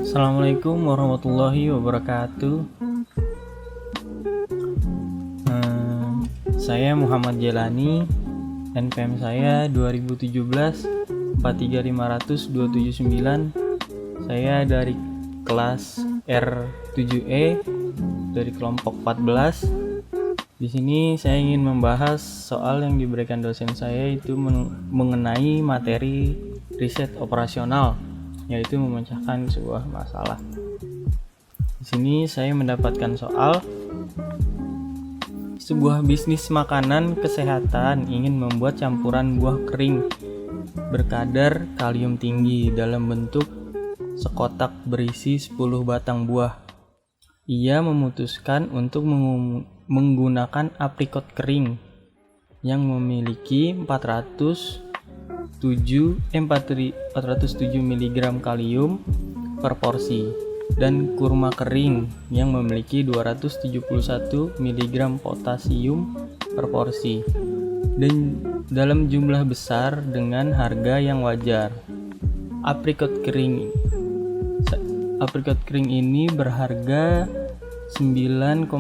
Assalamualaikum warahmatullahi wabarakatuh. Saya Muhammad Jelani, NPM saya 2017 43500 279. Saya dari kelas R7E dari kelompok 14. Di sini saya ingin membahas soal yang diberikan dosen saya, itu mengenai materi riset operasional, yaitu memecahkan sebuah masalah. Di sini saya mendapatkan soal, sebuah bisnis makanan kesehatan ingin membuat campuran buah kering berkadar kalium tinggi dalam bentuk sekotak berisi 10 batang buah. Ia memutuskan untuk menggunakan aprikot kering yang memiliki 407 mg kalium per porsi, dan kurma kering yang memiliki 271 mg potasium per porsi, dan dalam jumlah besar dengan harga yang wajar. Aprikot kering ini berharga $9,99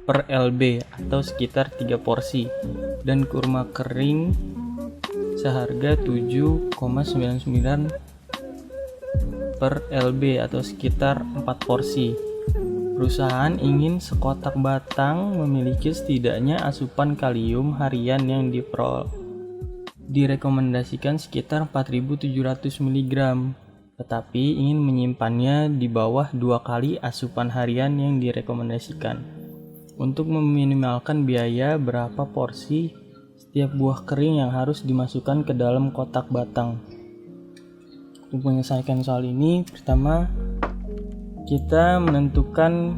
per lb atau sekitar 3 porsi, dan kurma kering seharga $7,99 per lb atau sekitar 4 porsi. Perusahaan ingin sekotak batang memiliki setidaknya asupan kalium harian yang direkomendasikan sekitar 4.700 mg, tetapi ingin menyimpannya di bawah 2 kali asupan harian yang direkomendasikan. Untuk meminimalkan biaya, berapa porsi setiap buah kering yang harus dimasukkan ke dalam kotak batang? Untuk menyelesaikan soal ini, pertama kita menentukan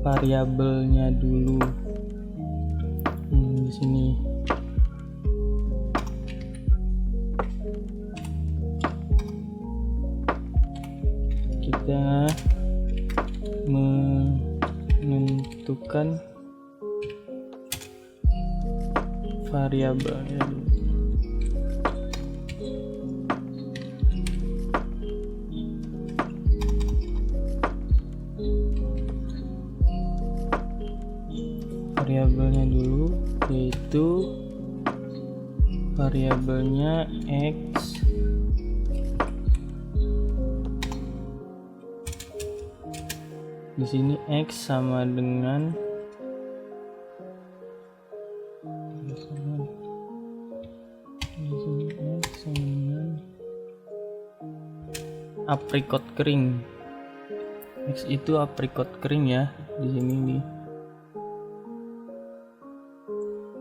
variabelnya dulu. Di sini kita menentukan variabelnya dulu. Yaitu variabelnya X di sini. X sama dengan aprikot kering. X itu aprikot kering ya, di sini nih.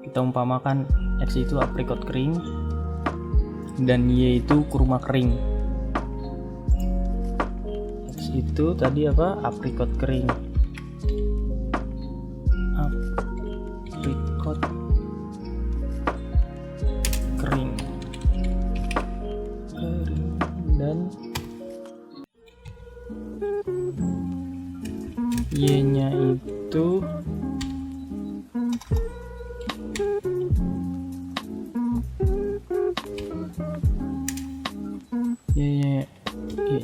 Kita umpamakan X itu aprikot kering dan Y itu kurma kering. X itu tadi apa? Aprikot kering. Aprikot kering. Dan Y-nya itu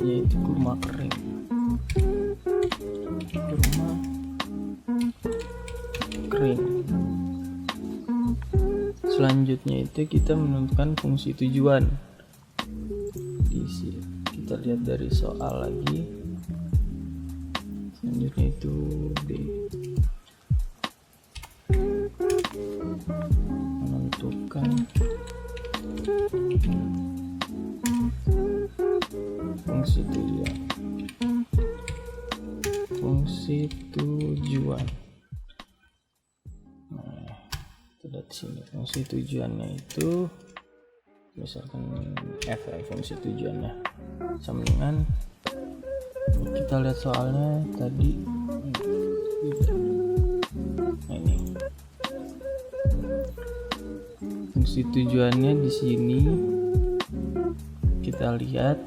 yaitu kurma kering. Selanjutnya itu kita menentukan fungsi tujuan. Kita lihat dari soal lagi. Selanjutnya itu B, menentukan fungsi tujuan. Nah, kita lihat sini fungsi tujuannya itu misalkan F ya, fungsi tujuannya sama dengan, kita lihat soalnya tadi. Nah, ini fungsi tujuannya di sini. Kita lihat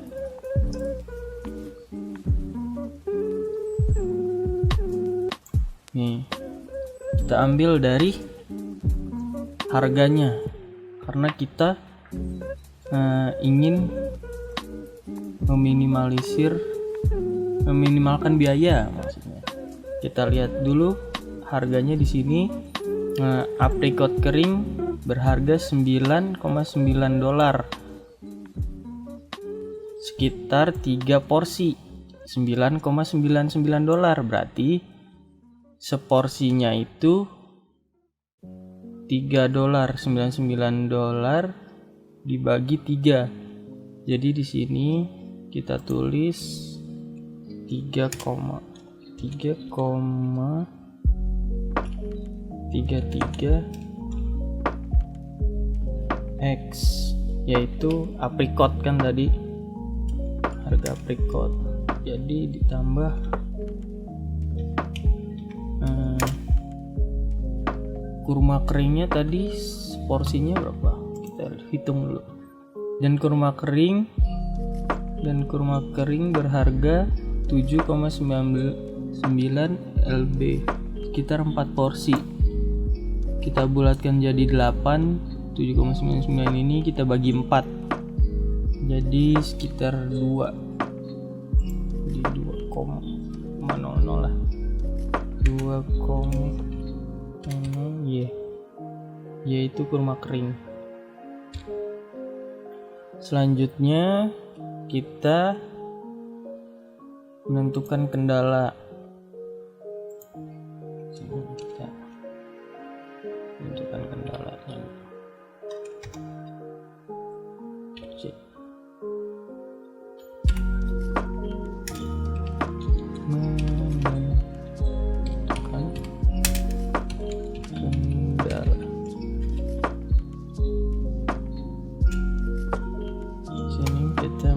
nih, kita ambil dari harganya karena kita ingin meminimalkan biaya maksudnya. Kita lihat dulu harganya di sini. Aprikot kering berharga $9,9, sekitar 3 porsi $9,99. Berarti seporsinya itu $3.99 dibagi 3. Jadi di sini kita tulis 3,33 X, yaitu aprikot kan tadi harga aprikot. Jadi ditambah kurma keringnya tadi porsinya berapa, kita hitung dulu. Dan kurma kering berharga 7,99 lb, sekitar 4 porsi. Kita bulatkan jadi 8. 7,99 ini kita bagi 4, jadi sekitar 2. Jadi 2,00 lah. 2,00 yaitu kurma kering. Selanjutnya kita menentukan kendala. Kita menentukan kendalanya.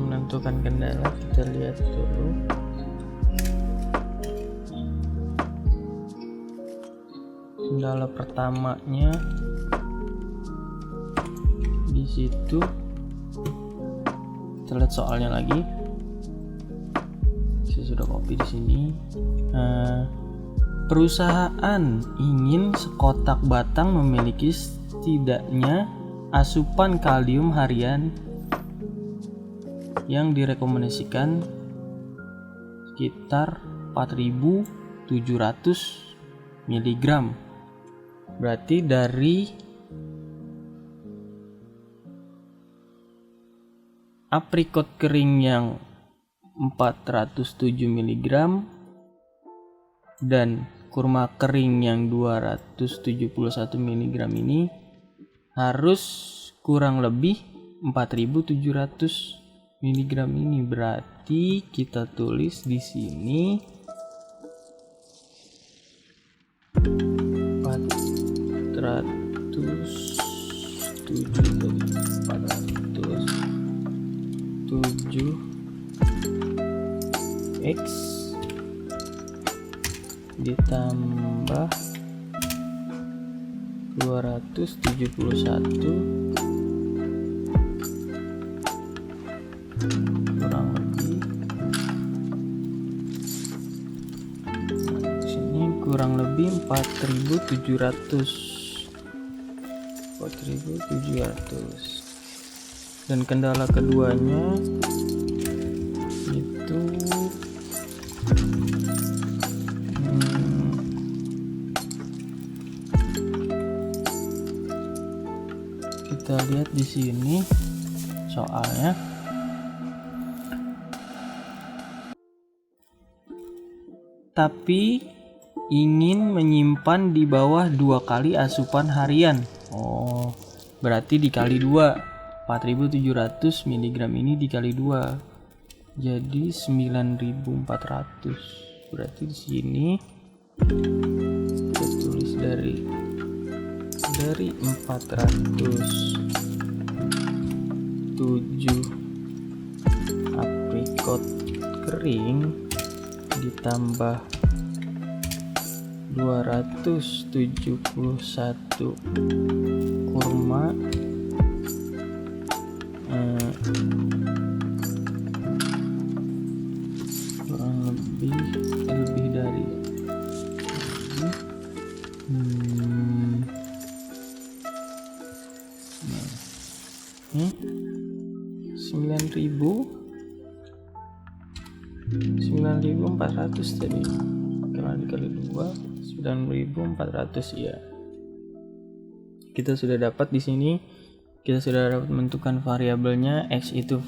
Menentukan kendala, kita lihat dulu. Kendala pertamanya di situ. Kita lihat soalnya lagi. Saya sudah copy di sini. Perusahaan ingin sekotak batang memiliki setidaknya asupan kalium harian yang direkomendasikan sekitar 4.700 mg. Berarti dari aprikot kering yang 407 mg dan kurma kering yang 271 mg ini harus kurang lebih 4.700 mg ini. Berarti kita tulis di sini 407 X ditambah 271 kurang lebih, sini kurang lebih 4.700. Dan kendala keduanya itu kita lihat di sini soalnya. Tapi ingin menyimpan di bawah 2 kali asupan harian. Oh, berarti dikali 2. 4.700 mg ini dikali 2. Jadi 9.400. Berarti di sini kita tulis dari 407 aprikot kering ditambah 271 kurma kurang lebih dari 9.000 9.400 tadi, karena dikali 2 9.400 ya. Kita sudah dapat di sini, kita sudah dapat menentukan variabelnya. X itu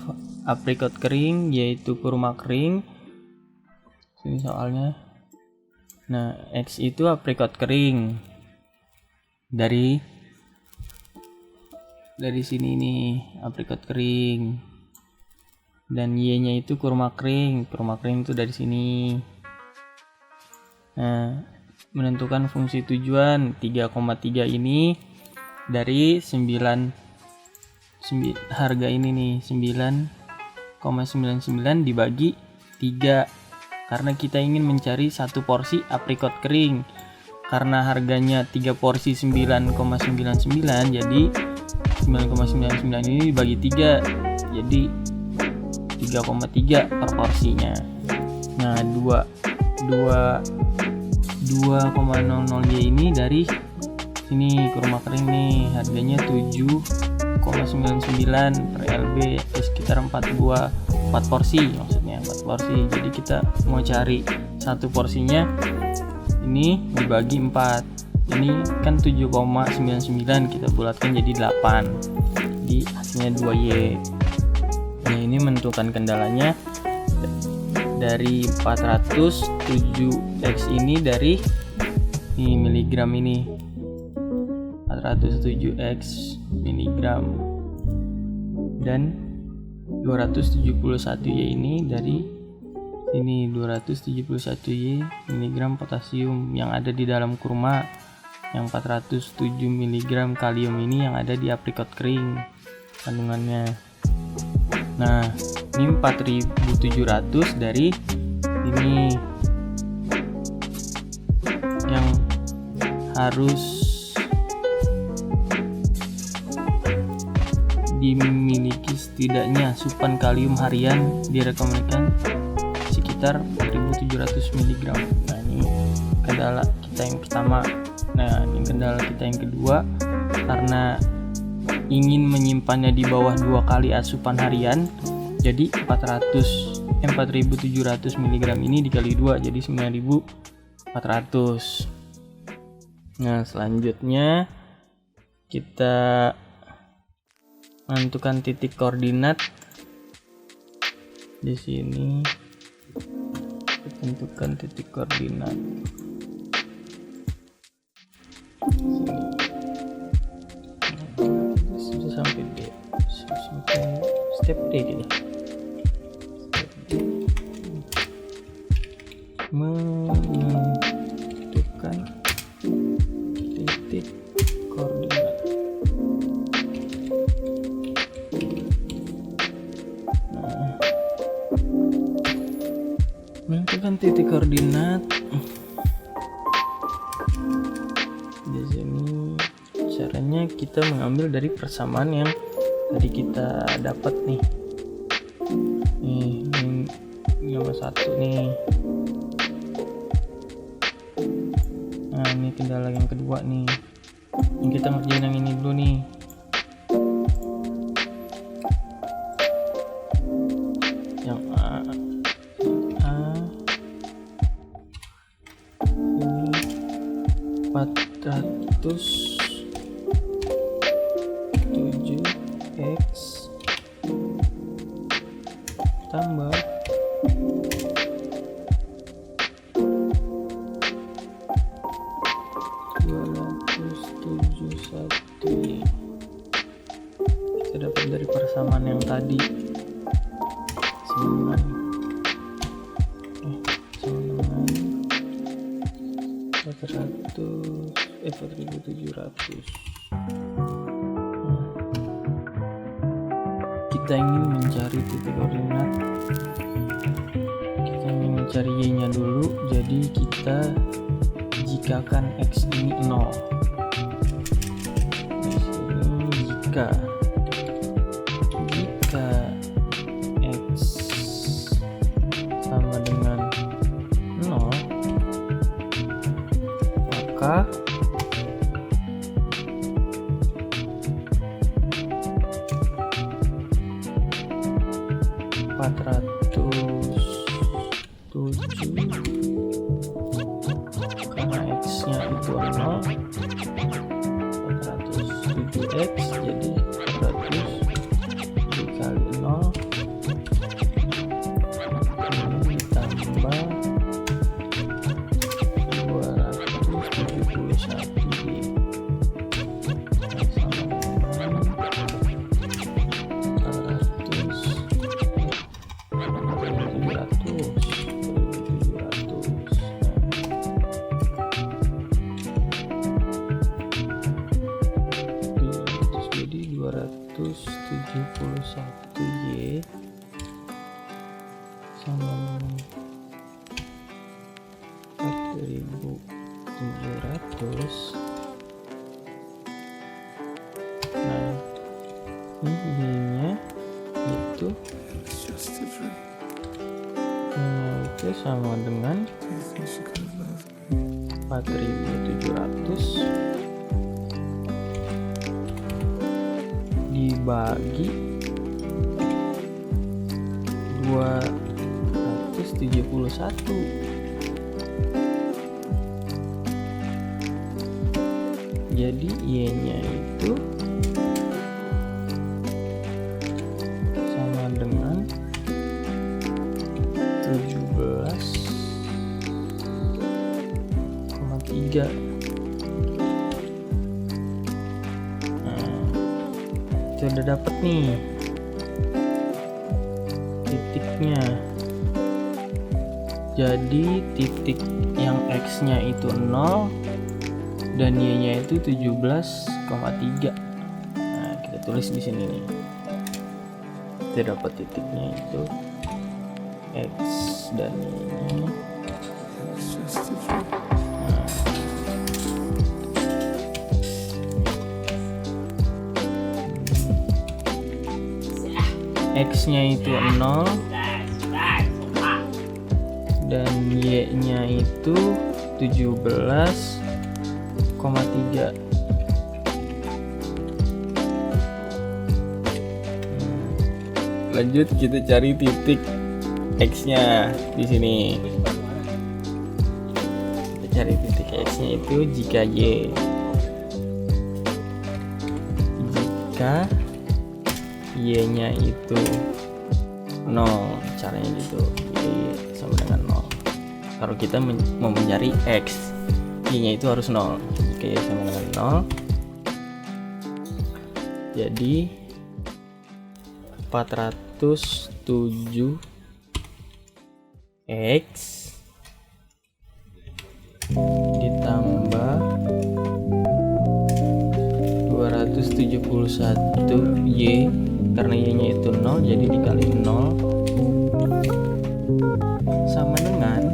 aprikot kering, Y itu kurma kering. Sini soalnya. Nah, X itu aprikot kering. Dari sini nih, aprikot kering. Dan Y-nya itu kurma kering. Kurma kering itu dari sini. Nah, menentukan fungsi tujuan 3,3 ini dari 9 harga ini nih, 9,99 dibagi 3, karena kita ingin mencari satu porsi aprikot kering. Karena harganya 3 porsi 9,99, jadi 9,99 ini dibagi 3, jadi 3,3 per porsinya. Nah, 2,00Y ini dari sini, kurma kering nih, harganya 7,99 per LB, itu sekitar 4 porsi, maksudnya 4 porsi. Jadi kita mau cari satu porsinya ini dibagi 4. Ini kan 7,99, kita bulatkan jadi 8. Jadi hasilnya 2Y. Nah, ini menentukan kendalanya dari 407X ini dari miligram ini. 407X miligram, dan 271Y ini dari ini 271Y miligram potasium yang ada di dalam kurma. Yang 407 mg kalium ini yang ada di aprikot kering kandungannya. Nah, ini 4.700 dari ini yang harus dimiliki setidaknya asupan kalium harian direkomendasikan sekitar 4.700 mg. Nah, ini kendala kita yang pertama. Nah, ini kendala kita yang kedua, karena ingin menyimpannya di bawah 2 kali asupan harian, jadi 4.700 mg ini dikali 2 jadi 9.400. Nah, selanjutnya kita menentukan titik koordinat. Di sini tentukan titik koordinat. Sudah sampai step D gitu. Menentukan titik koordinat. Menentukan titik koordinat. Di sini caranya kita mengambil dari persamaan yang tadi kita dapat nih. Ini nomor 1 nih. Nah, ini kendala yang kedua nih. Yang kita ngerjain yang ini dulu nih. Yang A ini 407X tambah 271. Kita dapat dari persamaan yang tadi 4.700. Kita ingin mencari titik koordinat, kita ingin mencari Y-nya dulu, jadi kita jikakan X ini 0. Jika X sama dengan 0, maka Y sama dengan 4.700. Nah, ini Y-nya itu sama dengan 4.700 dibagi 271. Jadi Y-nya itu sama dengan 17,3. Kita udah dapet nih titiknya. Jadi titik yang X-nya itu 0 dan Y-nya itu 17,3. Nah, kita tulis di sini nih. Kita dapat titiknya itu X dan Y-nya. X-nya itu 0 dan Y-nya itu 17,3. Lanjut kita cari titik X-nya di sini. Kita cari titik X-nya itu jika Y-nya itu 0, caranya gitu. Y sama dengan 0. Kalau kita mau mencari X, Y-nya itu harus 0. Jika Y sama dengan 0, jadi 407 X ditambah 271 Y, karena Y-nya itu 0 jadi dikali 0 sama dengan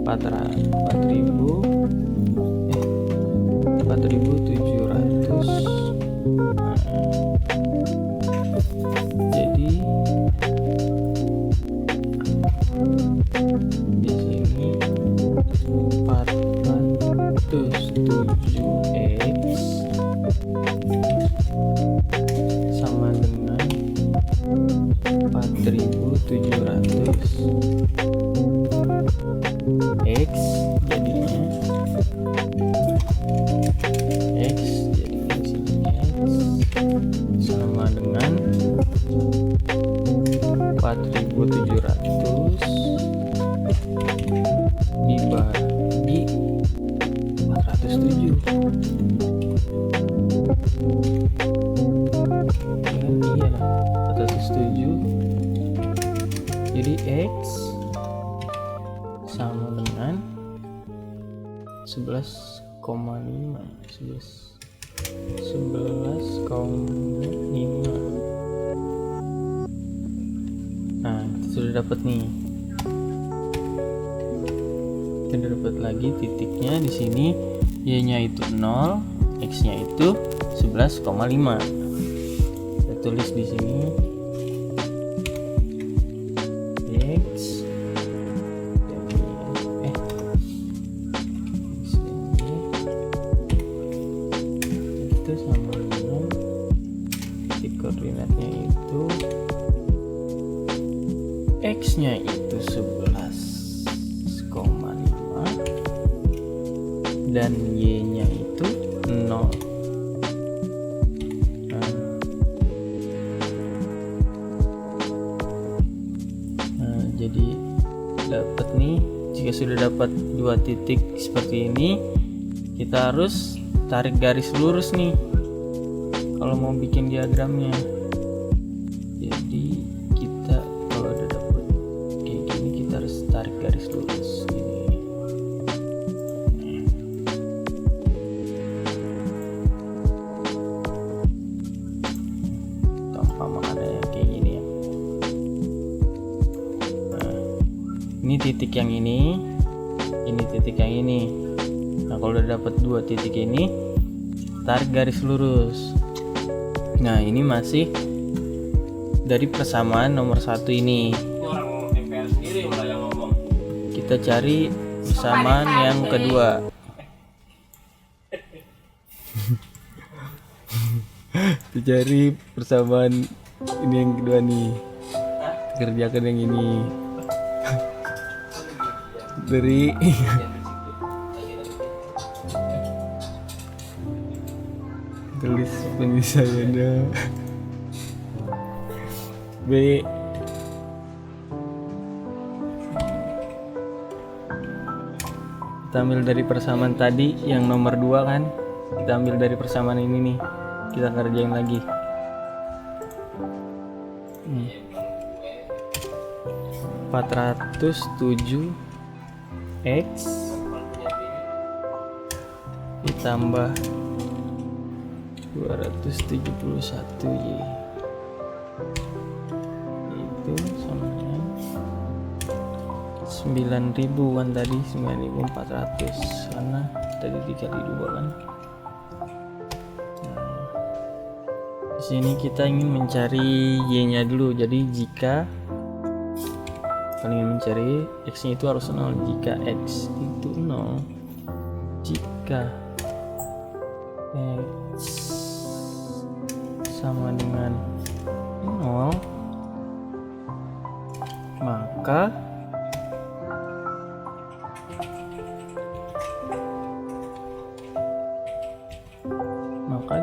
4.700. Jadi di sini 407X sama dengan 4.700 X jadinya fungsinya X sama dengan 4.700 dibagi 407. Iya lah, 407. Jadi X sama dengan 11,5. Nah, kita sudah dapat nih. Kita dapat lagi titiknya di sini. Y-nya itu 0, X-nya itu 11,5. Kita tulis di sini X itu sama dengan titik koordinatnya itu X-nya itu 11,5 dan Y-nya itu 0. Nah, jadi dapat nih, jika sudah dapat dua titik seperti ini, kita harus tarik garis lurus nih kalau mau bikin diagramnya. Jadi kita kalau udah dapet kayak gini, kita harus tarik garis lurus gini. titik yang ini titik yang ini. Nah, kalau udah dapat 2 titik ini, tarik garis lurus. Nah, ini masih dari persamaan nomor 1 ini. Kita cari persamaan yang kedua. Kita cari persamaan ini yang kedua nih. Kerjakan yang ini. Dari tulis penyelesaiannya B. Kita ambil dari persamaan tadi yang nomor 2 kan, kita ambil dari persamaan ini nih, kita kerjain lagi. 407 X ditambah 271 Y itu sama dengan 9.000 kan tadi, 9.400 karena tadi dikali 2 kan. Nah, di sini kita ingin mencari Y-nya dulu. Jadi jika kalian ingin mencari X-nya itu harus 0. Jika X itu 0, jika X sama dengan 0, maka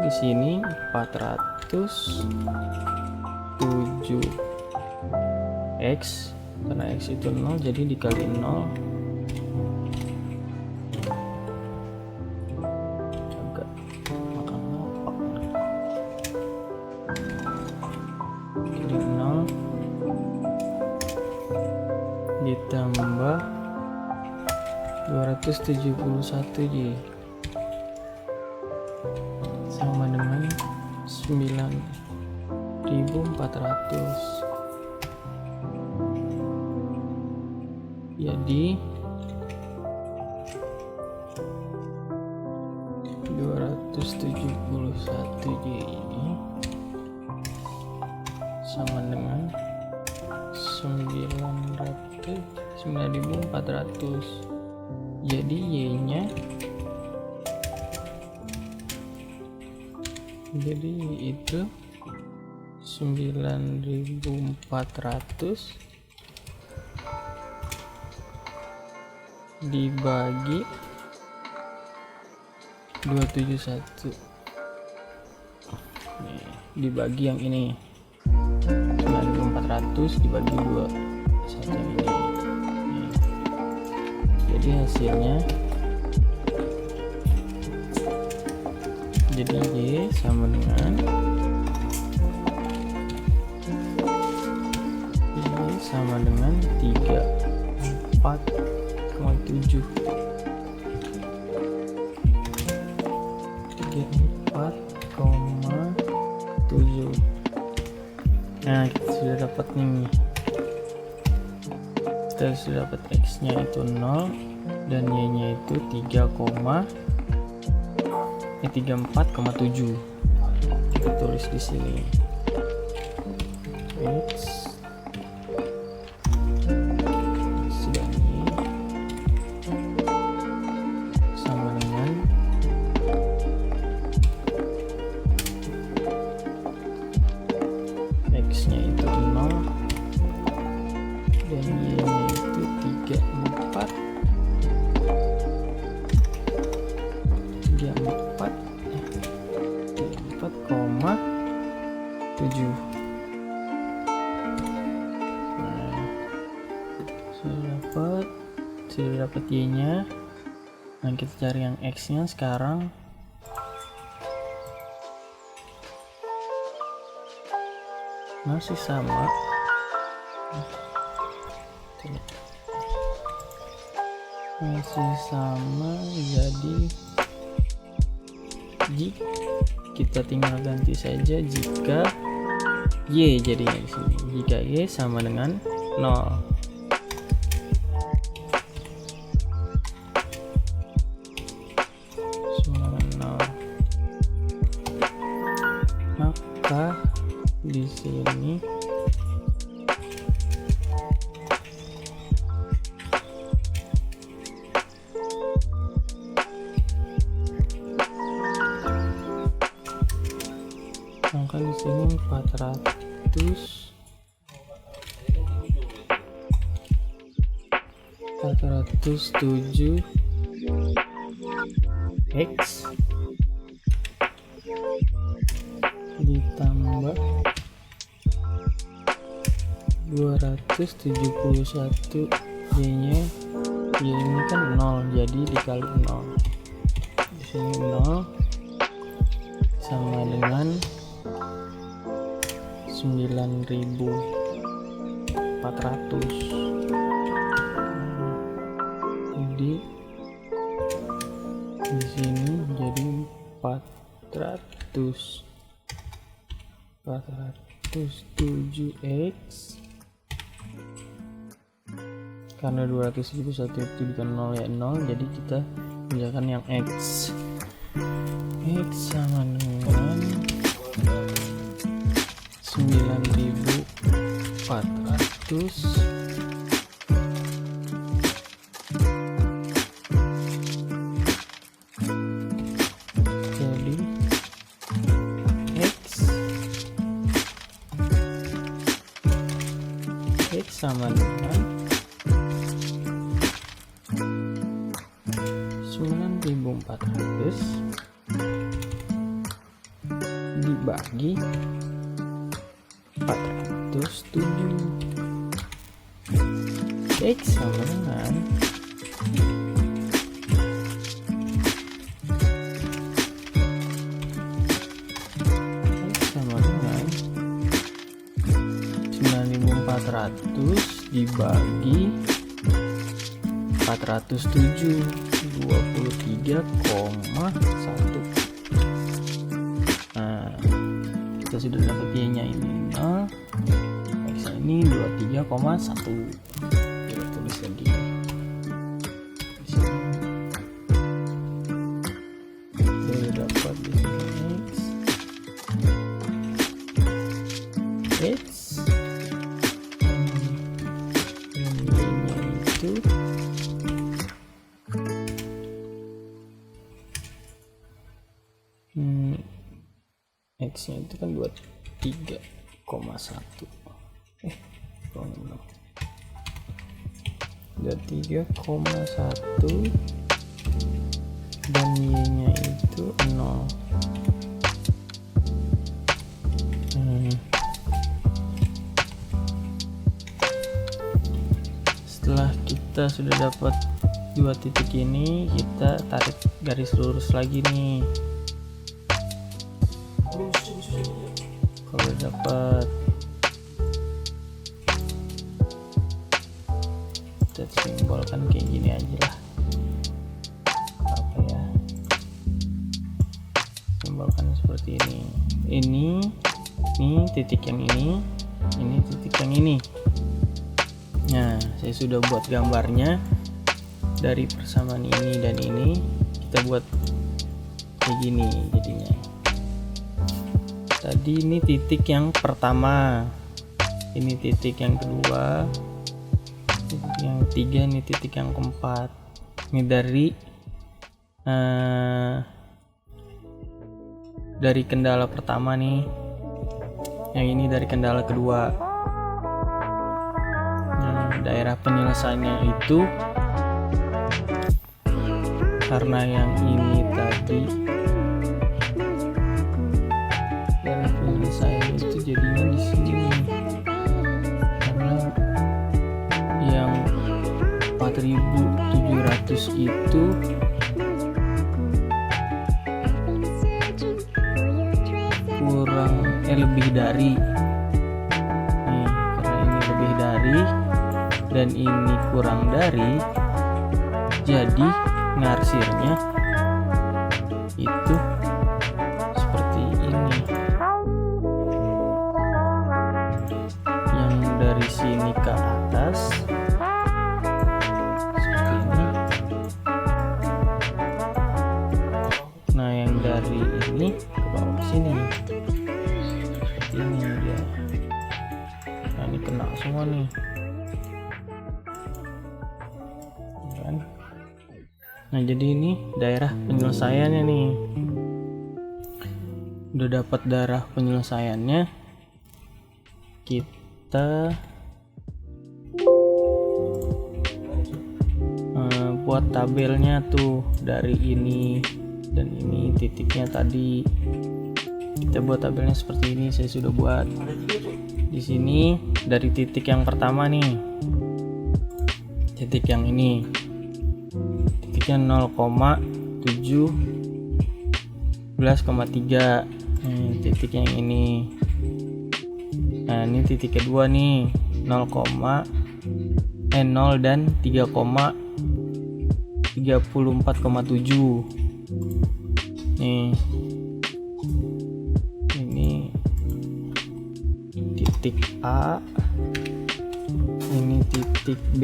di sini 407 X, karena X itu 0 jadi dikali 0 agak makan lapak, kali 0 ditambah 271 Y sama dengan 9.400. Jadi 271 Y ini sama dengan 9.400. Jadi Y-nya itu 9.400 dibagi 271. Nih, dibagi yang ini 9.400 dibagi 2 satu yang ini. Nih. Jadi hasilnya jadi Y sama dengan 34,7. 34,7. Nah, kita sudah dapat nih. Kita sudah dapat X nya itu 0 dan Y nya itu 34,7. Kita tulis di sini X dan Y sama dengan X nya itu 0 dan Y nya itu 34,7. Nah, sudah dapat Y nya. Nah, kita cari yang X nya sekarang. Masih sama, jadi kita tinggal ganti saja jika Y jadinya di sini. Jika Y sama dengan 0. di sini angka di sini 407 X ditambah 271 Y-nya, Y ini kan 0, jadi dikali 0. Di sini 0 sama dengan 9.400. Jadi di sini jadi 407X karena 271 itu dikali 0 ya 0, jadi kita menjalankan yang X sama dengan 9.400 jadi X sama dengan 9.400 dibagi 407. X sama dengan 9.400 dibagi 407, 23,1. Nah, kita sudah dapat Y-nya ini 0, X ini 23,1. Kita tulis lagi di sini. Kita dapat di sini X dan Y-nya itu X-nya itu kan 23,1. Kurang 23,1 dan Y-nya itu 0. Setelah kita sudah dapat dua titik ini, kita tarik garis lurus lagi nih. Kalau dapat, kita simbolkan kayak gini aja lah. Apa ya? Simbolkan seperti ini. Ini titik yang ini titik yang ini. Nah, saya sudah buat gambarnya dari persamaan ini dan ini. Kita buat kayak gini jadinya. Tadi ini titik yang pertama, ini titik yang kedua, titik yang ketiga, ini titik yang keempat. Ini dari kendala pertama nih, yang ini dari kendala kedua. Nah, daerah penyelesaiannya itu karena yang ini tadi daerah penyelesaian itu jadinya di sini, karena yang 4.700 itu kurang lebih dari nih, karena ini lebih dari dan ini kurang dari, jadi ngarsirnya itu seperti ini. Yang dari sini ke atas seperti ini. Nah, yang dari ini ke bawah sini seperti ini dia. semua nih kan. Nah jadi ini daerah penyelesaiannya nih, udah dapat daerah penyelesaiannya, kita buat tabelnya tuh dari ini dan ini titiknya tadi. Kita buat tabelnya seperti ini, saya sudah buat di sini. Dari titik yang pertama nih, titik yang ini, titiknya 0,17,3. Titik yang ini. Nah ini titik kedua nih, 0 dan 3,34,7. Nih ini titik A, ini titik B,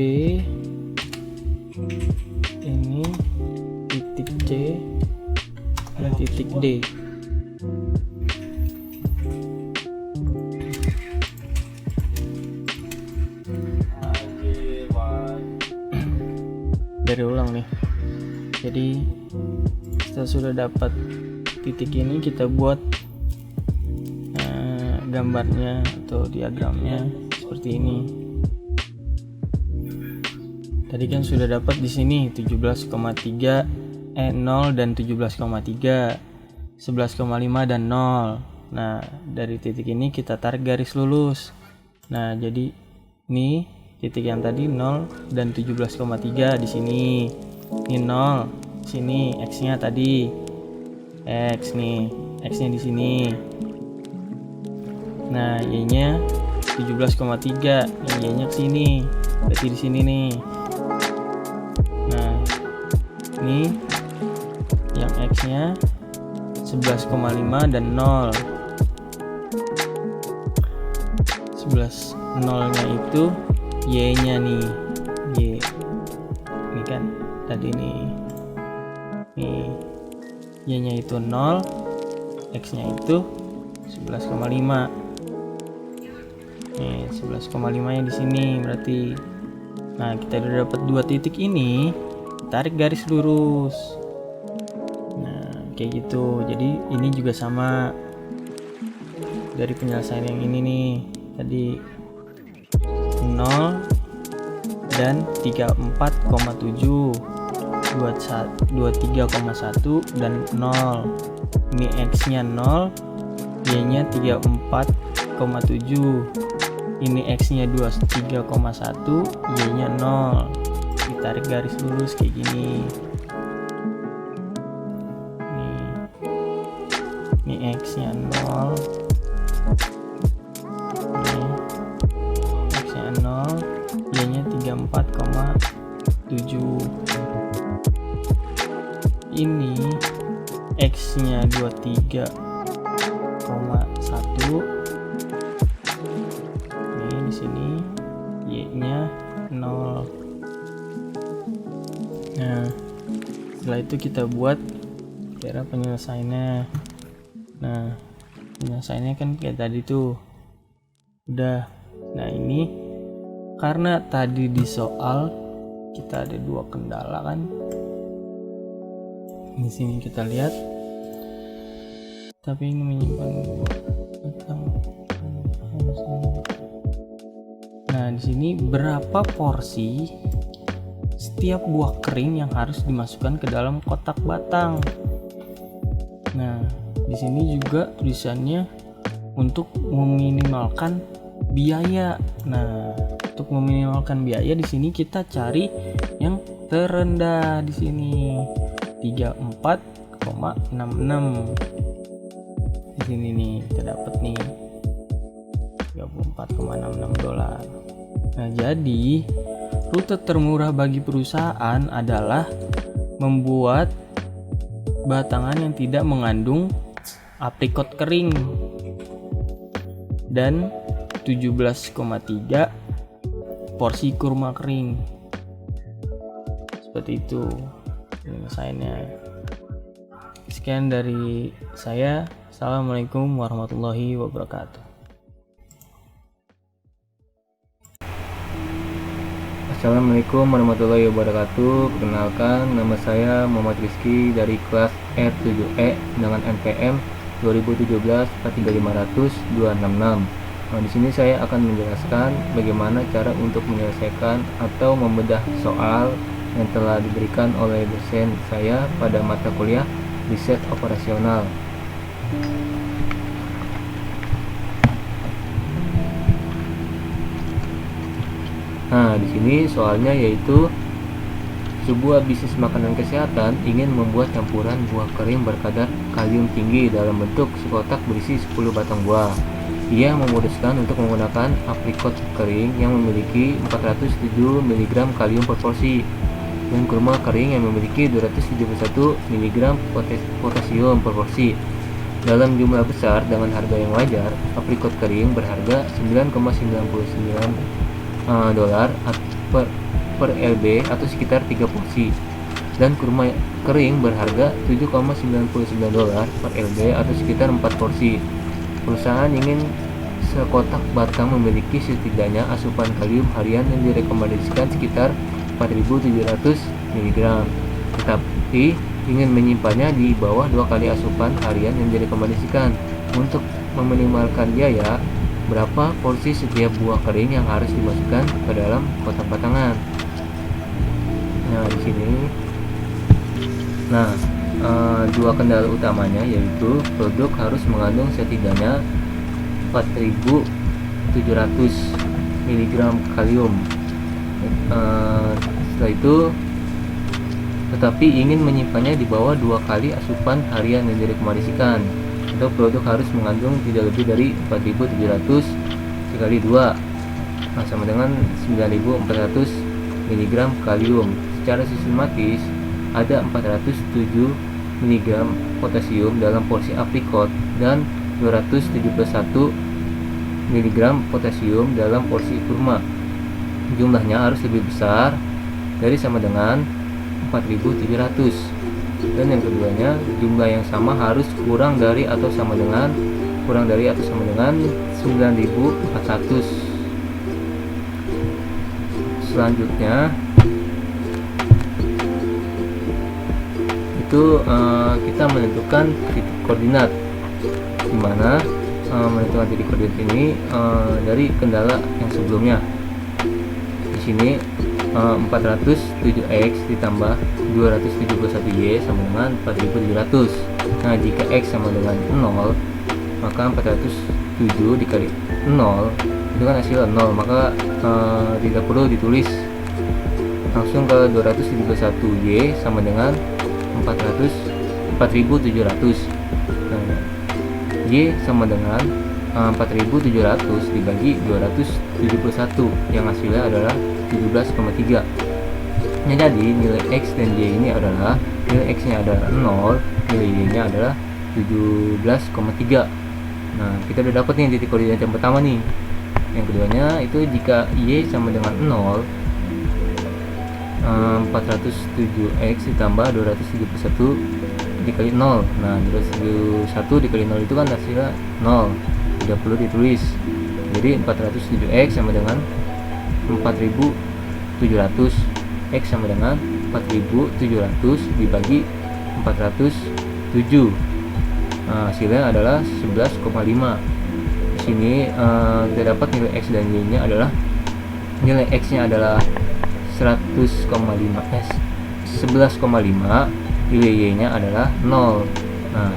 ini titik C, dan titik D. Dari ulang nih. Jadi kita sudah dapat titik ini, kita buat gambarnya atau diagramnya seperti ini. Tadi kan sudah dapat di sini 17,3, 0 dan 17,3, 11,5 dan 0. Nah dari titik ini kita tarik garis lurus. Nah jadi ini titik yang tadi 0 dan 17,3 di sini. Ini 0, sini X-nya tadi. X nih, X-nya di sini. Nah, Y-nya 17,3, Y-nya ke sini. Berarti di sini nih. Nah, ini yang X-nya 11,5 dan 0. 11 0-nya itu Y-nya nih. Y. Ini kan tadi nih. Nih. Y-nya itu 0, X-nya itu 11,5. Nih, 11,5 nya di sini berarti. Nah, kita udah dapat dua titik ini, tarik garis lurus. Nah, kayak gitu. Jadi ini juga sama dari penyelesaian yang ini nih. Tadi 0 dan 34,7, 23,1 dan 0. Ini X-nya 0, Y-nya 34,7. Ini X-nya 23,1, Y-nya 0. Ditarik garis lurus kayak gini. Ini X-nya 0. X-nya 0, Y-nya 34,7. Ini X-nya 23,1. Di sini Y-nya 0. Nah, setelah itu kita buat cara penyelesaiannya. Nah, penyelesaiannya kan kayak tadi tuh. Udah. Nah, ini karena tadi di soal kita ada dua kendala kan. Di sini kita lihat. Tapi ini menyimpan Nah, di sini berapa porsi setiap buah kering yang harus dimasukkan ke dalam kotak batang. Nah, di sini juga tulisannya untuk meminimalkan biaya. Nah, untuk meminimalkan biaya di sini kita cari yang terendah di sini 34,66. Di sini nih kita dapat nih $34,66. Nah, jadi rute termurah bagi perusahaan adalah membuat batangan yang tidak mengandung aprikot kering dan 17,3 porsi kurma kering. Seperti itu penyelesaiannya. Sekian dari saya. Assalamualaikum warahmatullahi wabarakatuh. Assalamualaikum warahmatullahi wabarakatuh. Perkenalkan, nama saya Muhammad Rizky dari kelas R7E dengan NPM 2017-43500-266. Di sini saya akan menjelaskan bagaimana cara untuk menyelesaikan atau membedah soal yang telah diberikan oleh dosen saya pada mata kuliah riset operasional. Nah, di sini soalnya yaitu sebuah bisnis makanan kesehatan ingin membuat campuran buah kering berkadar kalium tinggi dalam bentuk sekotak berisi 10 batang buah. Ia memutuskan untuk menggunakan aprikot kering yang memiliki 407 mg kalium per porsi dan kurma kering yang memiliki 271 mg potasium per porsi. Dalam jumlah besar dengan harga yang wajar, aprikot kering berharga $9,99 per lb atau sekitar 3 porsi, dan kurma kering berharga $7,99 per lb atau sekitar 4 porsi. Perusahaan ingin sekotak batang memiliki setidaknya asupan kalium harian yang direkomendasikan sekitar 4.700 mg, tetapi ingin menyimpannya di bawah 2 kali asupan harian yang direkomendasikan. Untuk meminimalkan biaya, berapa porsi setiap buah kering yang harus dimasukkan ke dalam kotak batangan? Nah, di sini, dua kendala utamanya yaitu produk harus mengandung setidaknya 4.700 mg kalium. Setelah itu, tetapi ingin menyimpannya di bawah 2 kali asupan harian yang direkomendasikan, atau produk harus mengandung tidak lebih dari 4.700 dikali 2 sama dengan 9.400 mg kalium. Secara sistematis, ada 407 mg potasium dalam porsi aprikot dan 271 mg potasium dalam porsi kurma. Jumlahnya harus lebih besar dari sama dengan 4.700, dan yang keduanya jumlah yang sama harus kurang dari atau sama dengan 9.400. Selanjutnya itu kita menentukan titik koordinat, dimana menentukan titik koordinat ini dari kendala yang sebelumnya. Di sini 407x ditambah 271y sama dengan 4.700. Nah, jika x sama dengan 0, maka 407 dikali 0 itu kan hasil 0, maka tidak perlu ditulis, langsung ke 271y sama dengan 4.700. Nah, y sama dengan 4.700 dibagi 271 yang hasilnya adalah 17,3. Nah, jadi nilai x dan y ini adalah, nilai x nya adalah 0, nilai y nya adalah 17,3. Nah, kita udah dapat nih titik koordinat yang pertama nih. Yang keduanya itu jika y sama dengan 0, 407x ditambah 271 dikali 0. Nah, 271 dikali 0 itu kan hasilnya 0, tidak perlu ditulis. Jadi 407x sama dengan 4.700, x sama dengan 4.700 dibagi 407. Nah, hasilnya adalah 11,5. Di sini kita dapat nilai x dan y nya adalah, nilai x nya adalah 11,5, nilai y nya adalah 0. Nah,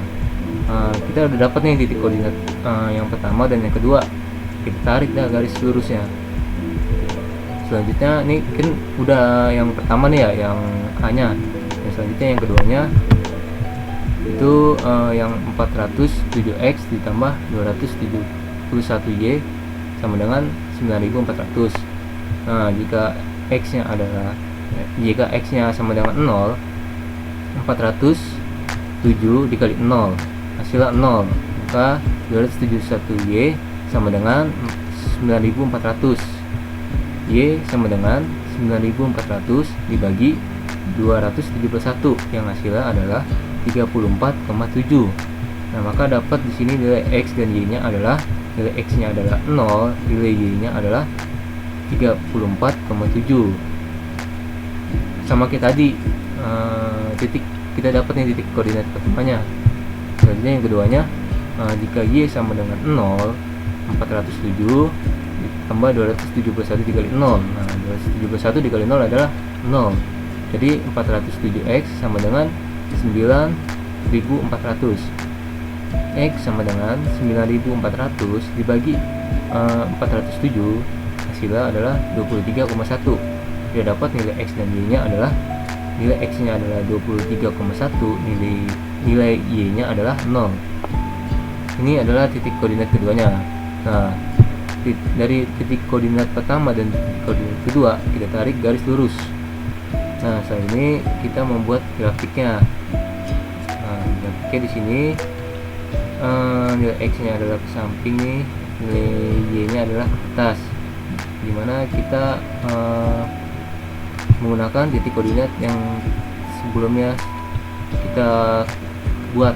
kita udah dapat nih titik koordinat yang pertama dan yang kedua. Kita tarik dah garis lurusnya. Selanjutnya ini kan udah yang pertama nih ya, yang A nya. Yang selanjutnya yang keduanya itu yang 407x ditambah 271y sama dengan 9.400. Nah, jika x nya sama dengan 0, 407 dikali 0 hasilnya 0, maka 271y sama dengan 9.400. Y sama dengan 9.400 dibagi 271 yang hasilnya adalah 34,7. Nah, maka dapat di sini nilai x dan y nya adalah, nilai x nya adalah 0, nilai y nya adalah 34,7. sama kayak tadi, titik kita dapat nih titik koordinat pertamanya. Selanjutnya yang keduanya, jika Y sama dengan 0, 407 ditambah 271 dikali 0. Nah, 271 dikali 0 adalah 0. Jadi 407x sama dengan 9400. X sama dengan 9400 dibagi 407, hasilnya adalah 23,1. Kita dapat nilai X dan Y nya adalah, nilai X nya adalah 23,1, nilai Y nya adalah 0. Ini adalah titik koordinat keduanya. Nah, dari titik koordinat pertama dan titik koordinat kedua kita tarik garis lurus. Nah, saat ini kita membuat grafiknya. Nah, grafiknya di sini, nilai X nya adalah ke samping nih, nilai Y nya adalah ke atas, dimana kita menggunakan titik koordinat yang sebelumnya kita buat.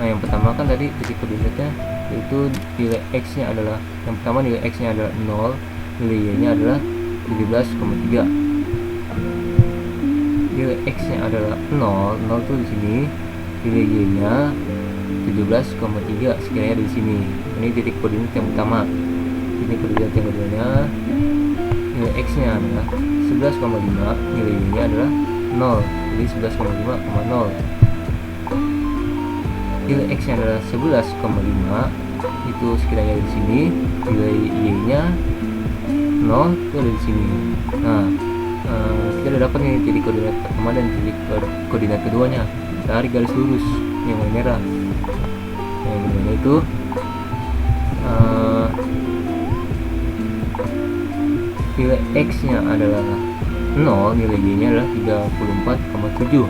Nah, yang pertama kan tadi titik koordinatnya yaitu nilai X nya adalah, yang pertama nilai X nya adalah 0, nilai Y nya adalah 17,3. Nilai X nya adalah 0 tuh di sini, nilai Y nya 17,3 sekiranya di sini. Ini titik koordinat yang pertama. Titik koordinat yang keduanya, nilai X nya adalah 11,5, nilai Y nya adalah 0, jadi 11,5,0. Nilai X nya adalah 11,5, itu sekiranya di sini, nilai Y nya 0 itu ada di sini. Nah, kita udah dapat nih titik koordinat pertama dan titik koordinat keduanya. Tarik garis lurus yang warna merah. Yang keduanya itu nilai X nya adalah 0, nilai Y nya adalah 34,7.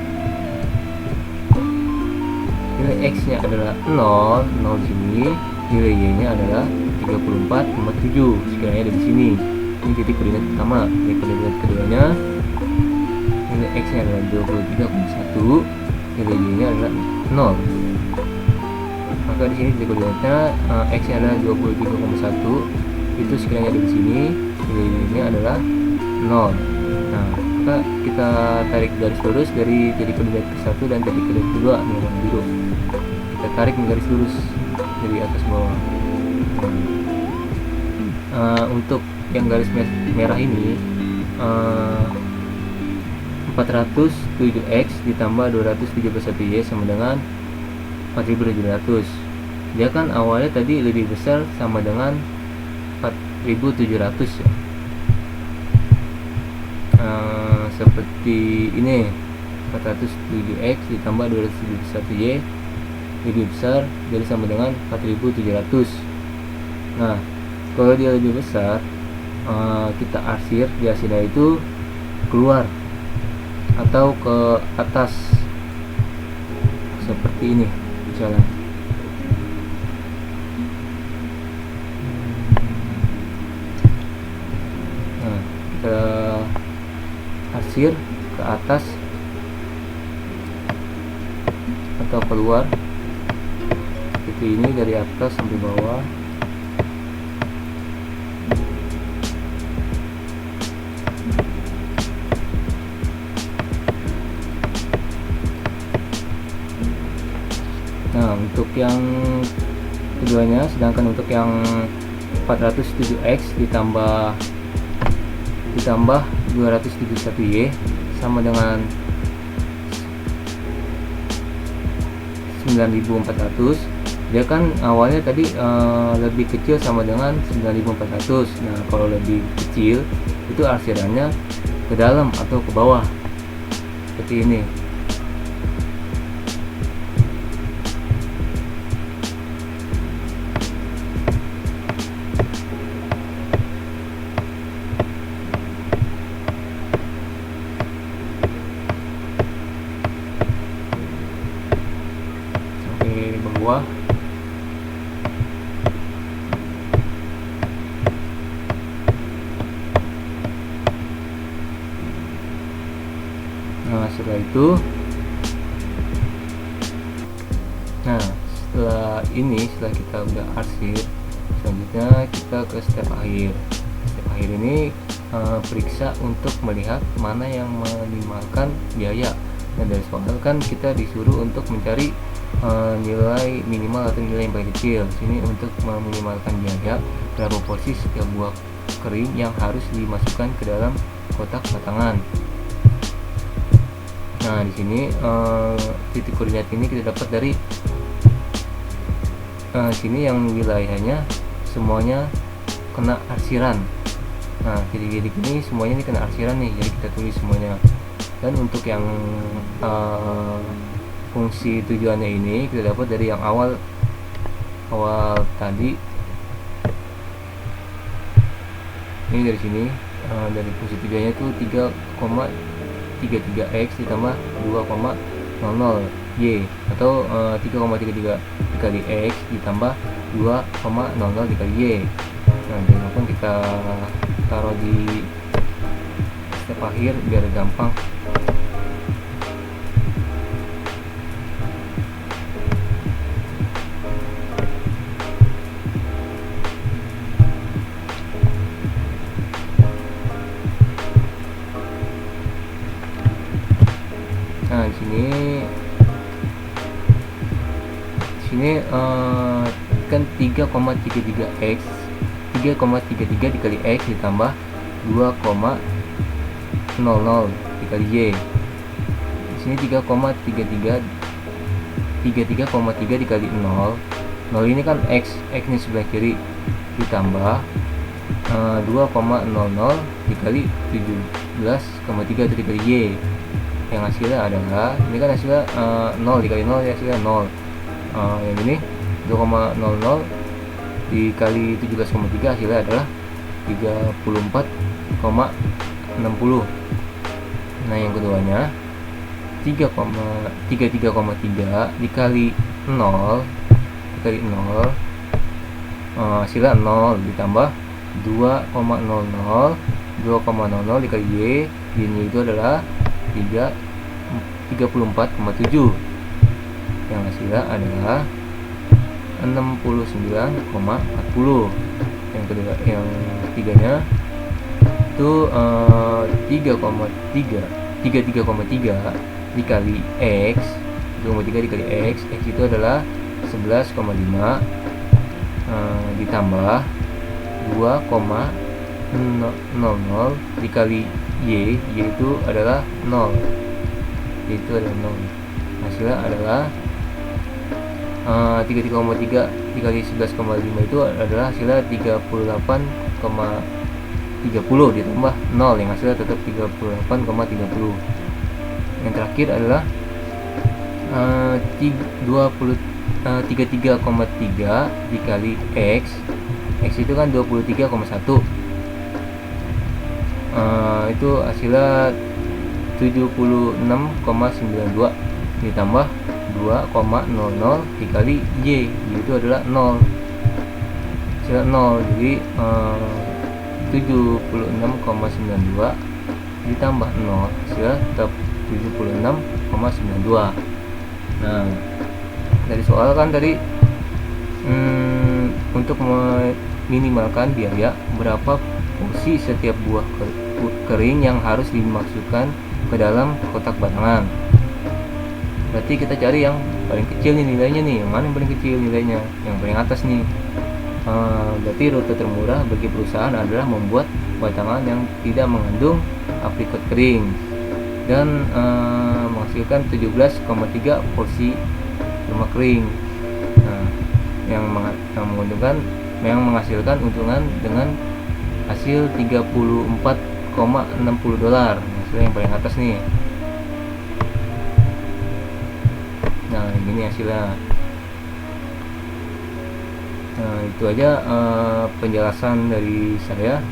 Nilai X nya adalah 0 di sini, nilai Y nya adalah 34,7 sekiranya ada di sini. Ini titik koordinat pertama. Titik koordinat keduanya, nilai X nya adalah 23,1, nilai Y nya adalah 0. Maka di sini titik koordinatnya, X nya adalah 23,1, itu sekiranya ada di sini, nilai Y nya adalah 0. Nah, maka kita tarik garis lurus dari titik koordinat ke-1 dan titik koordinat kedua yang warna biru. Kita tarik garis lurus dari atas bawah. Untuk yang garis merah ini, 407x ditambah 271y sama dengan 4700. Dia kan awalnya tadi lebih besar sama dengan 4700 ya. Seperti ini, 407x ditambah 271y lebih besar, jadi sama dengan 4700. Nah, kalau dia lebih besar, kita arsir, di arsirnya itu keluar atau ke atas seperti ini jalan. Nah, kita arsir ke atas atau keluar seperti ini dari atas sampai bawah. Nah, untuk yang keduanya, sedangkan untuk yang 407x ditambah 271y sama dengan 9400. Dia kan awalnya tadi lebih kecil sama dengan 9400. Nah, kalau lebih kecil itu arsirannya ke dalam atau ke bawah seperti ini. Bawah. Nah, setelah itu, setelah kita udah arsir, selanjutnya kita ke step akhir. Step akhir ini periksa untuk melihat mana yang meminimalkan biaya. Dan dari soal kan kita disuruh untuk mencari nilai minimal atau nilai yang paling kecil. Sini untuk meminimalkan biaya, berapa porsi setiap buah kering yang harus dimasukkan ke dalam kotak batangan. Nah, di sini titik koordinat ini kita dapat dari sini yang wilayahnya semuanya kena arsiran. Nah, titik-titik ini semuanya ini kena arsiran nih, jadi kita tulis semuanya. Dan untuk yang fungsi tujuannya ini kita dapat dari yang awal tadi. Ini dari sini dari fungsi tujuannya itu 3,33x ditambah 2,00 y atau 3,33 dikali x ditambah 2,00 dikali y. Nah, jadi langsung kita taruh di step akhir biar gampang. Nah, di sini kan 3,33 dikali x ditambah 2,00 dikali y. Di sini 33,3 dikali 0 ini kan x ini sebelah kiri ditambah 2,00 dikali 17,3 dikali y. Yang hasilnya adalah, ini kan hasilnya 0 dikali 0 ya, hasilnya 0. Yang ini 2,00 dikali 17,3 hasilnya adalah 34,60. Nah, yang keduanya 33,3 dikali 0 hasilnya 0 ditambah 2,00 dikali y. Y-nya itu adalah 34,7. Yang hasilnya adalah 69,40. Yang kedua, yang ketiganya itu 33,3 dikali x. 3,3 dikali x itu adalah 11,5 ditambah 2,00 dikali y, yaitu adalah 0. Hasilnya adalah 33,3 dikali 11,5 itu adalah hasilnya 38,30 ditambah 0 yang hasilnya tetap 38,30. Yang terakhir adalah 33,3 dikali x itu kan 23,1. Itu hasilnya 76,92 ditambah 2,00 dikali y, yaitu adalah 0. Hasilnya 0, jadi 76,92 ditambah 0 hasilnya tetap 76,92. Nah, dari soal kan tadi untuk meminimalkan biaya, berapa porsi setiap buah kering yang harus dimasukkan ke dalam kotak batangan. Berarti kita cari yang paling kecil nih nilainya nih. Yang mana yang paling kecil nilainya? Yang paling atas nih. Berarti rute termurah bagi perusahaan adalah membuat batangan yang tidak mengandung aprikot kering dan menghasilkan 17,3 porsi kurma kering. Nah, yang menghasilkan untungan dengan hasil 34,60 dolar. Hasilnya yang paling atas nih. Nah, ini hasilnya. Nah, itu aja penjelasan dari saya.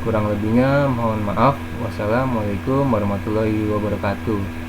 Kurang lebihnya mohon maaf. Wassalamualaikum warahmatullahi wabarakatuh.